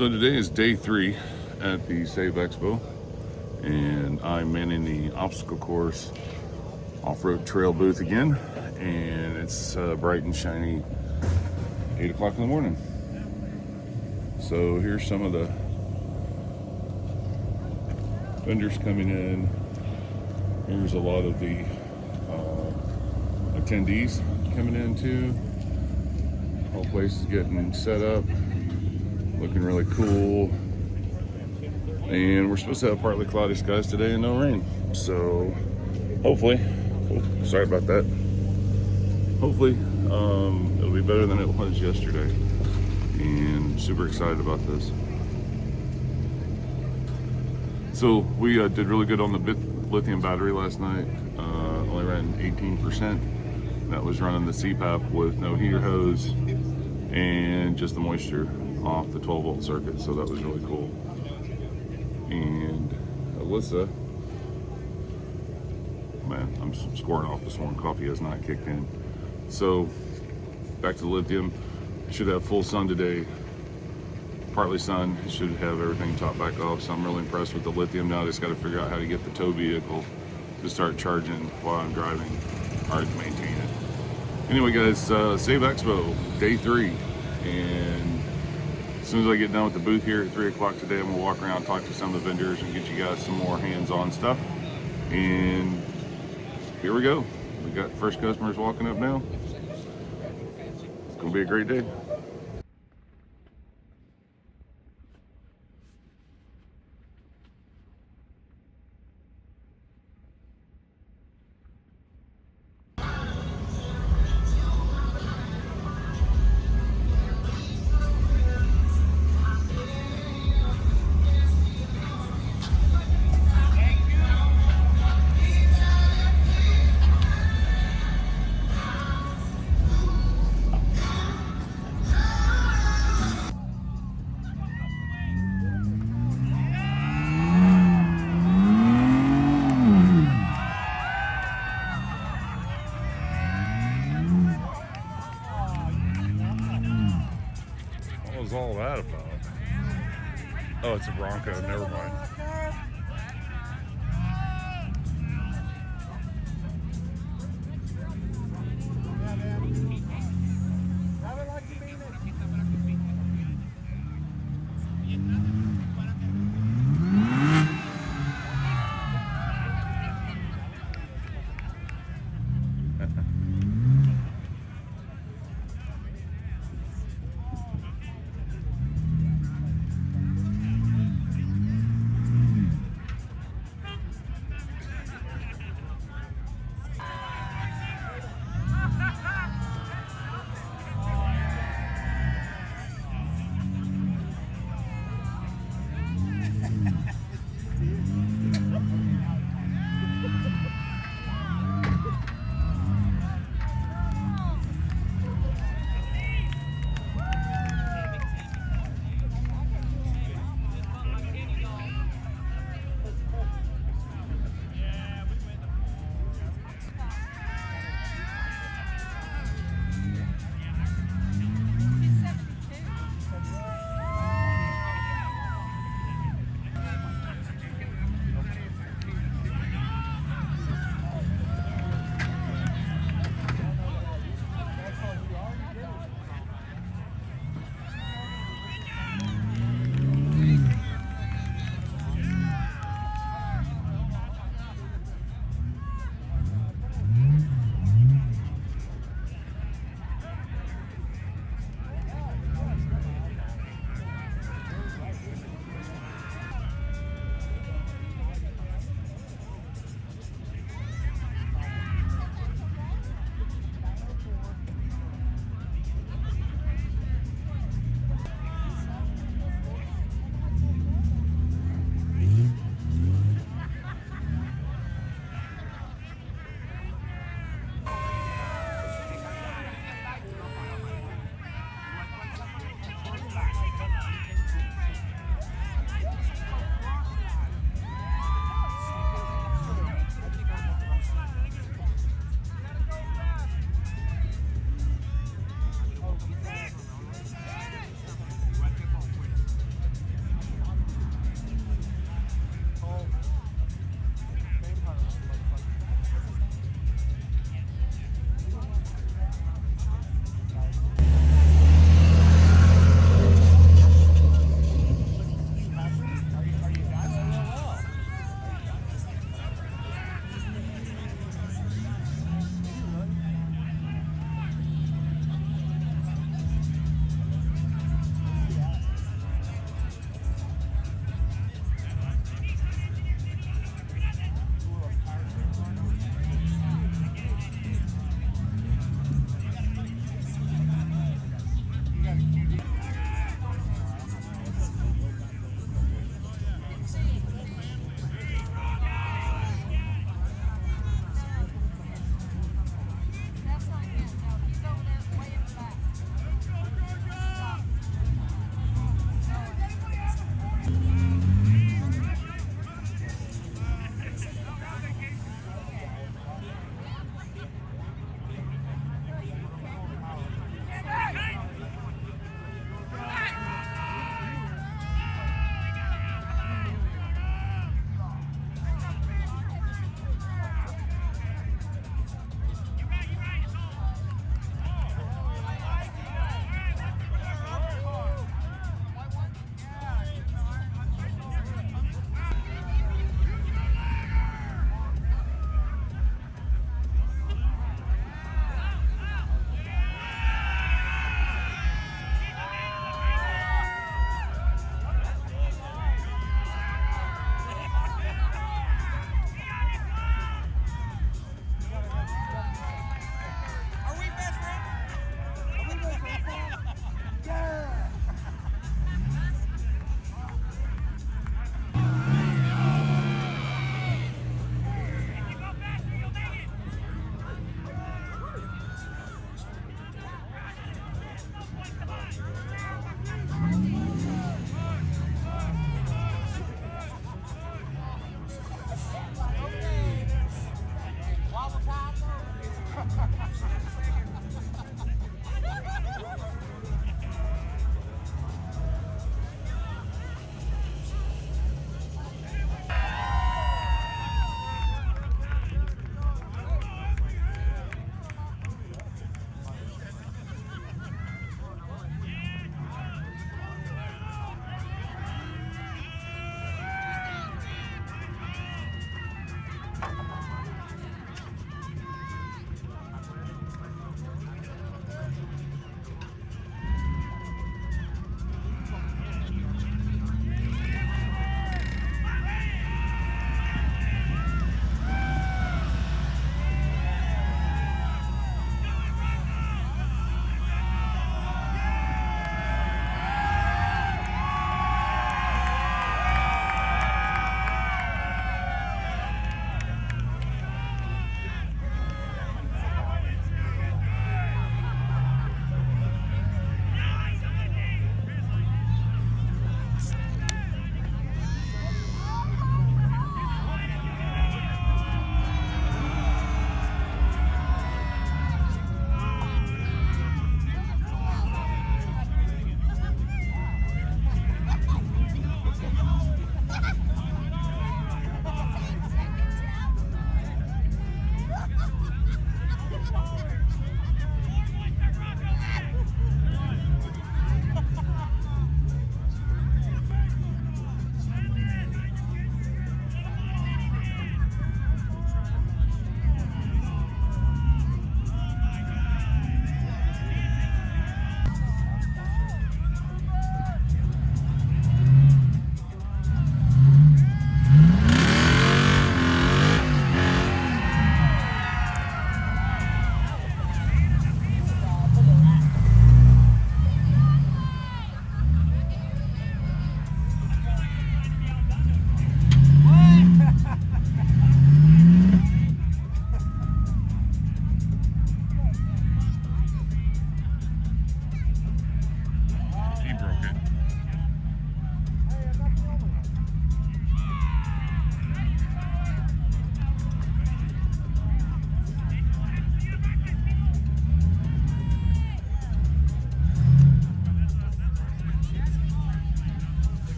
So today is day 3 at the S.A.V.E. Expo, and I'm manning the obstacle course off-road trail booth again, and it's bright and shiny 8 o'clock in the morning. So here's some of the vendors coming in. Here's a lot of the attendees coming in too. Whole place is getting set up, looking really cool. And we're supposed to have partly cloudy skies today and no rain. So hopefully, sorry about that. Hopefully it'll be better than it was yesterday. And I'm super excited about this. So we did really good on the lithium battery last night. Only ran 18%. That was running the CPAP with no heater hose and just the moisture off the 12-volt circuit. So that was really cool. And Alyssa, man, I'm scoring off this morning. Coffee has not kicked in. So back to the lithium. Should have full sun today. Partly sun. Should have everything topped back off. So I'm really impressed with the lithium now. Just got to figure out how to get the tow vehicle to start charging while I'm driving, or to maintain it. Anyway, guys, S.A.V.E. Expo day 3, and as soon as I get done with the booth here at 3 o'clock today, I'm gonna walk around, talk to some of the vendors, and get you guys some more hands-on stuff. And here we go. We got first customers walking up now. It's gonna be a great day. What was all that about? Oh, it's a Bronco. Never mind.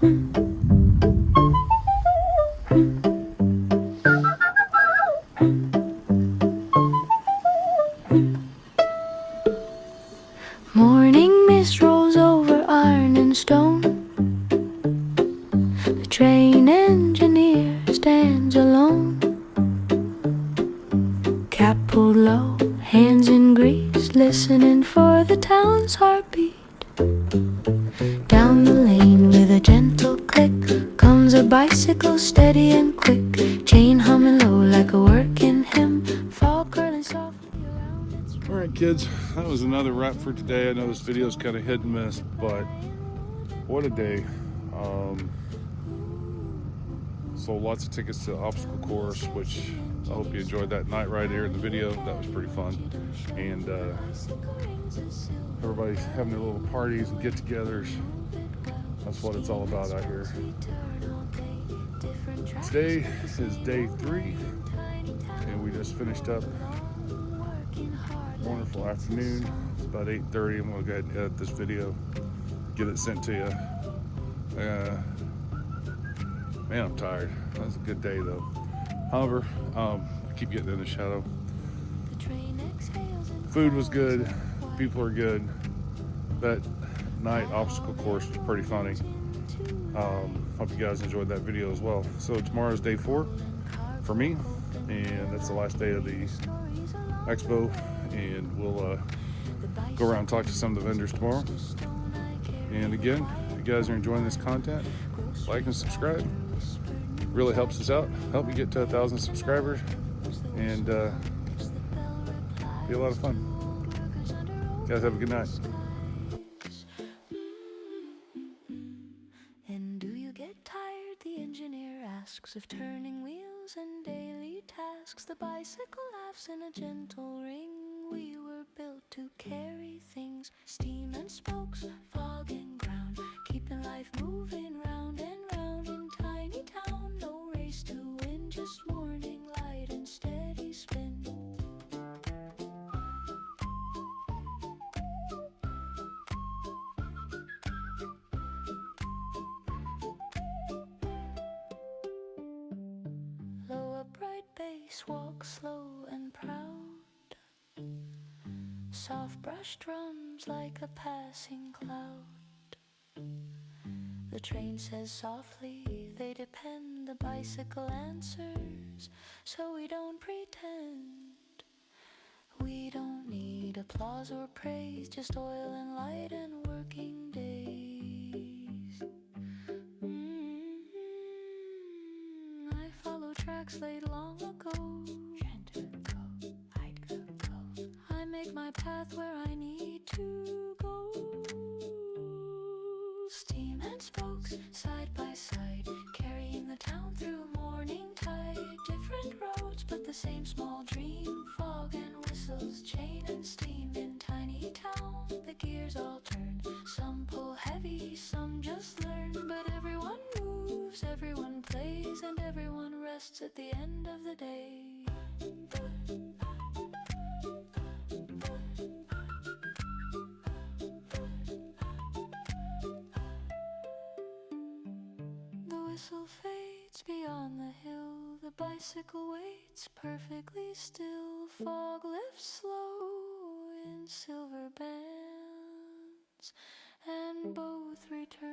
Morning mist rolls over iron and stone. The train engineer stands alone. Cap pulled low, hands in grease, listening for the town's heartbeat. Down the lane with a gentle click comes a bicycle, steady and quick. Chain humming low like a working hymn. Fog curling softly around its. All right, kids, that was another wrap for today. I know this video is kind of hit and miss, but what a day. Sold lots of tickets to the obstacle course, which I hope you enjoyed that night ride here in the video. That was pretty fun. And everybody's having their little parties and get-togethers. That's what it's all about out here. Today is day 3, and we just finished up. Wonderful afternoon. It's about 8:30. I'm going to go ahead and edit this video, get it sent to you. Man, I'm tired. That was a good day, though. However, I keep getting in the shadow. Food was good. People are good. That night obstacle course was pretty funny. Hope you guys enjoyed that video as well. So tomorrow's day 4 for me, and that's the last day of the Expo, and we'll go around and talk to some of the vendors tomorrow. And again, if you guys are enjoying this content, like and subscribe. Really helps us out. Help me get to 1,000 subscribers, and be a lot of fun. Guys, have a good night. And do you get tired? The engineer asks of turning wheels and daily tasks. The bicycle laughs in a gentle ring. We were built to carry things. Steam and spokes, fog and ground, keeping life moving round and round in tiny town. No race to win, just morning light and steady spin. Low upright bass, walk slow and proud. Soft brush drums like a passing cloud. The train says softly, they depend. The bicycle answers, so we don't pretend. We don't need applause or praise, just oil and light and working days. I follow tracks laid long ago. Gentlemen go, I'd go. I make my path where I need to go. Steam and spokes, side by side, carrying the town through morning tide. Different roads, but the same small dream. Fog and whistles, chain and steam in tiny town. The gears all turn, some pull heavy, some just learn. But everyone moves, everyone plays, and everyone rests at the end of the day. The whistle fades beyond the hill. The bicycle waits perfectly still. Fog lifts slow in silver bands, and both return.